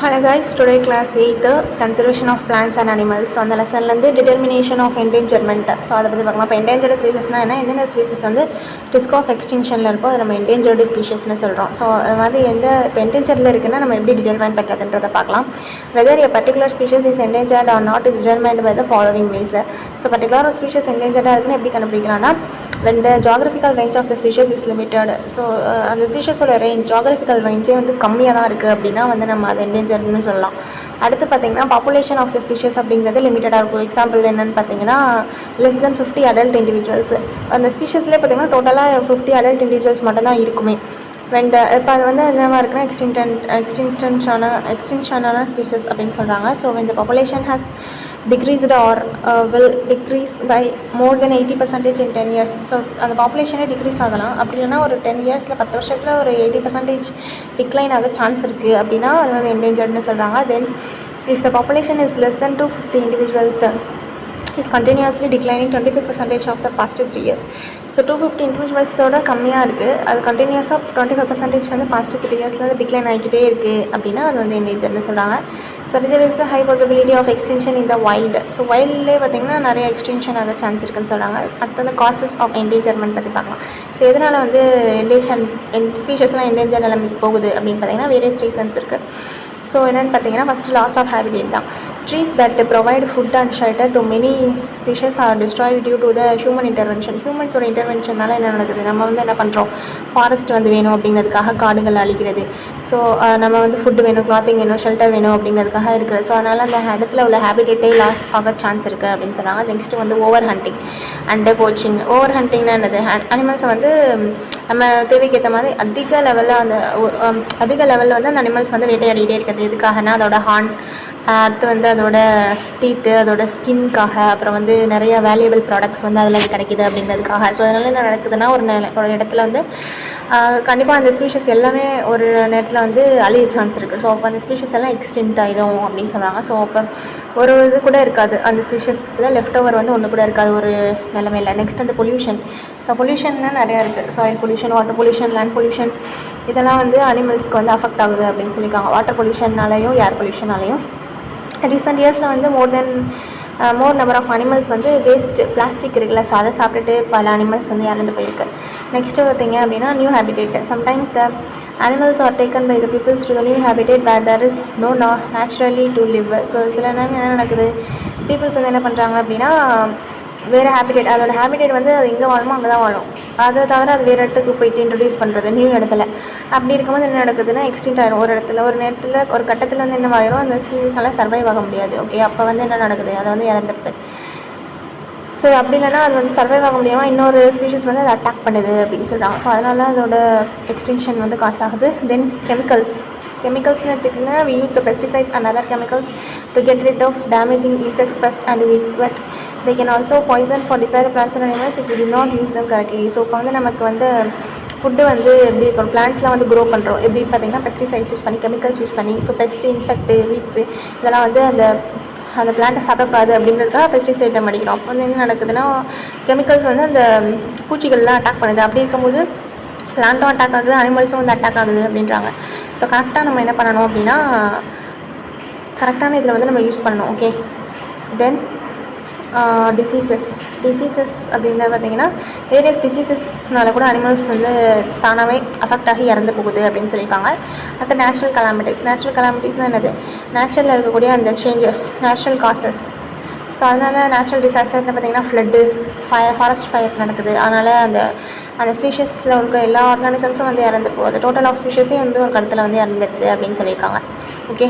Hello guys, today class 8 conservation of plants and animals. So அந்த லெசன்லேருந்து determination of என்டேஞ்சர்மெண்ட். So அதை பற்றி பார்க்கலாம். இப்போ என்டேஞ்சர்டு ஸ்பீஷஸ்னால் என்ன, எந்தெந்த ஸ்பீஷஸ் வந்து ரிஸ்க் ஆஃப் எக்ஸ்டிங்ஷனில் இருக்கோ அதை நம்ம என்டேஞ்சர்டு ஸ்பீஷஸ்னு சொல்கிறோம். ஸோ அது மாதிரி இப்போ என்டேஞ்சரில் இருக்குன்னா நம்ம எப்படி டிட்டர்மைன் பண்ணுறதுன்றதை பார்க்கலாம். Whether a particular species is endangered or not is determined by the following ways. So particular ஒரு ஸ்பீஷஸ் என்டேஞ்சர்டாக இருக்குன்னு எப்படி கண்டுபிடிக்கலாம்னா, when the geographical range of the species is limited. So அந்த ஸ்பீஷஸோட ஜாகிரபிக்கல் ரேஞ்சே வந்து கம்மியாக தான் இருக்குது அப்படின்னா வந்து நம்ம அதை என்டேஞ்சர்னு சொல்லலாம். அடுத்து பார்த்திங்கன்னா பாப்புலேஷன் ஆஃப் த ஸ்பீஷஸ் அப்படிங்கிறது லிமிட்டடாக இருக்கும். எக்ஸாம்பிள் என்னென்னு பார்த்தீங்கன்னா லெஸ் தென் 50 அடல்ட் இண்டிவிஜுவல்ஸ். அந்த ஸ்பீஷஸ்லேயே பார்த்திங்கன்னா டோட்டலாக 50 அடல்ட் இண்டிவிஜுவல்ஸ் மட்டும் தான் இருக்குமே. இப்போ அது வந்து என்னவா இருக்குன்னா எக்ஸ்டிங்ஷனான ஸ்பீஷஸ் அப்படின்னு சொல்கிறாங்க. So when the population has decreased or will decrease by more than 80% in 10 years. So அந்த பாப்புலேஷனே டிக்ரீஸ் ஆகலாம். அப்படி இல்லைனா ஒரு 10 இயர்ஸில் 10 வருஷத்தில் ஒரு 80% டிக்ளைன் ஆக சான்ஸ் இருக்குது அப்படின்னா அது வந்து என்டேஞ்சர்ட்னு சொல்கிறாங்க. தென் if the population is less than 250 individuals is continuously declining 25% of the past 3 years. So 250 இண்டிவிஜுவல்ஸோட கம்மியாக இருக்குது, அது கண்டினியூஸாக 25% வந்து பாஸ்ட் 3 இயர்ஸில் டிக்ளைன் ஆகிக்கிட்டே இருக்குது அப்படின்னா அது வந்து என்டேஞ்சர்னு சொல்கிறாங்க. So there is a high possibility of extinction in the wild. So வைல்ட்லேயே பார்த்திங்கன்னா நிறைய எக்ஸ்டிங்ஷன் ஆக சான்ஸ் இருக்குன்னு சொல்கிறாங்க. அடுத்தது காசஸ் ஆஃப் என்டேஞ்சர்மெண்ட் பற்றி பார்க்கலாம். ஸோ எதனால் வந்து ஸ்பீஷஸ்லாம் என்டேஞ்சர் நிலைமைக்கு போகுது அப்படின்னு பார்த்தீங்கன்னா வேரியஸ் ரீசன்ஸ் இருக்குது. ஸோ என்னென்னு பார்த்தீங்கன்னா ஃபஸ்ட்டு லாஸ் ஆஃப் ஹேபிடேட் தான். Trees that provide food and shelter to many species are destroyed due to the human intervention. ஹியூமன்ஸோட இன்டர்வென்ஷனால் என்ன நடக்குது, நம்ம வந்து என்ன பண்ணுறோம், ஃபாரஸ்ட் வந்து வேணும் அப்படிங்கிறதுக்காக காடுகள் அழிக்கிறது. ஸோ நம்ம வந்து ஃபுட்டு வேணும், கிளாத்திங் வேணும், ஷெல்டர் வேணும் அப்படிங்கிறதுக்காக இருக்குது. ஸோ அதனால் அந்த இடத்துல உள்ள ஹேபிடேட்டே லாஸ் ஆக சான்ஸ் இருக்குது அப்படின்னு சொல்கிறாங்க. நெக்ஸ்ட்டு வந்து over hunting and poaching. Over ஹண்டிங்னா என்னது, அனிமல்ஸை வந்து நம்ம தேவைக்கு ஏற்ற மாதிரி அதிக லெவலில் வந்து அந்த அனிமல்ஸ் வந்து வேட்டையாடிகிட்டே இருக்கிறது. எதுக்காகனா அதோட ஹார்ன், அடுத்து வந்து அதோட டீத்து, அதோட ஸ்கின்காக, அப்புறம் வந்து நிறைய வேல்யூபிள் ப்ராடக்ட்ஸ் வந்து அதில் கிடைக்கிது அப்படிங்கிறதுக்காக. ஸோ அதனால் என்ன நடக்குதுன்னா ஒரு இடத்துல வந்து கண்டிப்பாக அந்த ஸ்பீஷஸ் எல்லாமே ஒரு நேரத்தில் வந்து அழிய சான்ஸ் இருக்குது. ஸோ அப்போ அந்த ஸ்பீஷஸ் எல்லாம் எக்ஸ்டிங்க்ட் ஆகிடும் அப்படின்னு சொல்கிறாங்க. ஸோ அப்போ ஒரு இது கூட இருக்காது, அந்த ஸ்பீஷஸில் லெஃப்ட் ஓவர் வந்து ஒன்று கூட இருக்காது ஒரு நிலைமையில். நெக்ஸ்ட் அந்த பொல்யூஷன். ஸோ பொல்யூஷன்னா நிறையா இருக்குது. Soil pollution, water pollution, land pollution, இதெல்லாம் வந்து அனிமல்ஸ்க்கு வந்து அஃபெக்ட் ஆகுது அப்படின்னு சொல்லியிருக்காங்க. வாட்டர் பொல்யூஷன்னாலையும் ஏர் பொல்யூஷனாலையும் ரீசெண்ட் இயர்ஸில் வந்து மோர் நம்பர் ஆஃப் அனிமல்ஸ் வந்து வேஸ்ட் பிளாஸ்டிக் இருக்குல்ல, ஸோ அதை சாப்பிட்டுட்டு பல அனிமல்ஸ் வந்து இறந்து போயிருக்கு. நெக்ஸ்ட்டு பார்த்திங்க அப்படின்னா new habitat. Sometimes the animals are taken by the peoples to the new habitat where there is no naturally to live. So சில நேரம் என்ன நடக்குது, பீப்புள்ஸ் வந்து என்ன பண்ணுறாங்க அப்படின்னா வேறு ஹேபிடேட், அதோட ஹேபிடேட் வந்து அது எங்கே வாழுமோ அங்கே தான் வாழும், அதை தவிர அது வேறு இடத்துக்கு போயிட்டு இன்ட்ரடியூஸ் பண்ணுறது நியூ இடத்துல. அப்படி இருக்கும்போது என்ன நடக்குதுன்னா எக்ஸ்டிங்க்ட் ஆகிடும். ஒரு நேரத்தில் ஒரு கட்டத்தில் வந்து என்ன ஆகிரும், அந்த ஸ்பீஷஸ்னால சர்வைவ் ஆக முடியாது. ஓகே, அப்போ வந்து என்ன நடக்குது, அதை வந்து இறந்துடுது. ஸோ அப்படி இல்லைனா அது வந்து சர்வைவ் ஆக முடியாமல் இன்னொரு ஸ்பீஷஸ் வந்து அதை அட்டாக் பண்ணுது அப்படின்னு சொல்கிறாங்க. ஸோ அதனால அதோட எக்ஸ்டிங்ஷன் வந்து காசு ஆகுது. தென் கெமிக்கல்ஸ்னு எடுத்துக்கிட்டிங்கன்னா we use the pesticides and other chemicals to get rid of damaging insects, pests and weeds, but they can also poison for desired plants and animals if we do not use them correctly. So இப்போ வந்து நமக்கு வந்து food வந்து எப்படி இருக்கும், பிளான்ட்ஸ்லாம் வந்து grow பண்ணுறோம் எப்படின்னு பார்த்தீங்கன்னா பெஸ்டிசைட்ஸ் யூஸ் பண்ணி, கெமிக்கல்ஸ் யூஸ் பண்ணி. ஸோ பெஸ்ட்டு, இன்செக்ட்டு, வீட்ஸு இதெல்லாம் வந்து அந்த பிளான்ட்டை சாப்பிடக்கூடாது அப்படின்றதுக்காக பெஸ்டிசைட்டை அடிக்கிறோம். அப்போ வந்து என்ன நடக்குதுன்னா கெமிக்கல்ஸ் வந்து அந்த பூச்சிகள்லாம் அட்டாக் பண்ணுது. அப்படி இருக்கும்போது பிளான்ட்டும் அட்டாக் ஆகுது, அனிமல்ஸும் வந்து அட்டாக் ஆகுது அப்படின்றாங்க. ஸோ கரெக்டாக நம்ம என்ன பண்ணணும் அப்படின்னா கரெக்டான இதில் வந்து நம்ம யூஸ் பண்ணணும். ஓகே, தென் டிசீசஸ் அப்படின்னு பார்த்திங்கன்னா வேரியஸ் டிசீசஸ்னால கூட அனிமல்ஸ் வந்து தானாகவே அஃபெக்ட் ஆகி இறந்து போகுது அப்படின்னு சொல்லியிருக்காங்க. அடுத்த நேச்சுரல் கலாமிட்டிஸ்னால் என்னது, நேச்சுரலில் இருக்கக்கூடிய அந்த சேஞ்சஸ், நேச்சுரல் காசஸ். ஸோ அதனால் நேச்சுரல் டிசாஸ்டர்னு பார்த்திங்கன்னா ஃப்ளட்டு, ஃபாரஸ்ட் ஃபயர் நடக்குது. அதனால் அந்த ஸ்பீஷஸில் இருக்க எல்லா ஆர்கானிசம்ஸும் வந்து இறந்து போகுது. டோட்டல் ஆஃப் ஸ்பீஷஸையும் வந்து ஒரு கருத்தில் வந்து இறந்துடுது அப்படின்னு சொல்லியிருக்காங்க. ஓகே.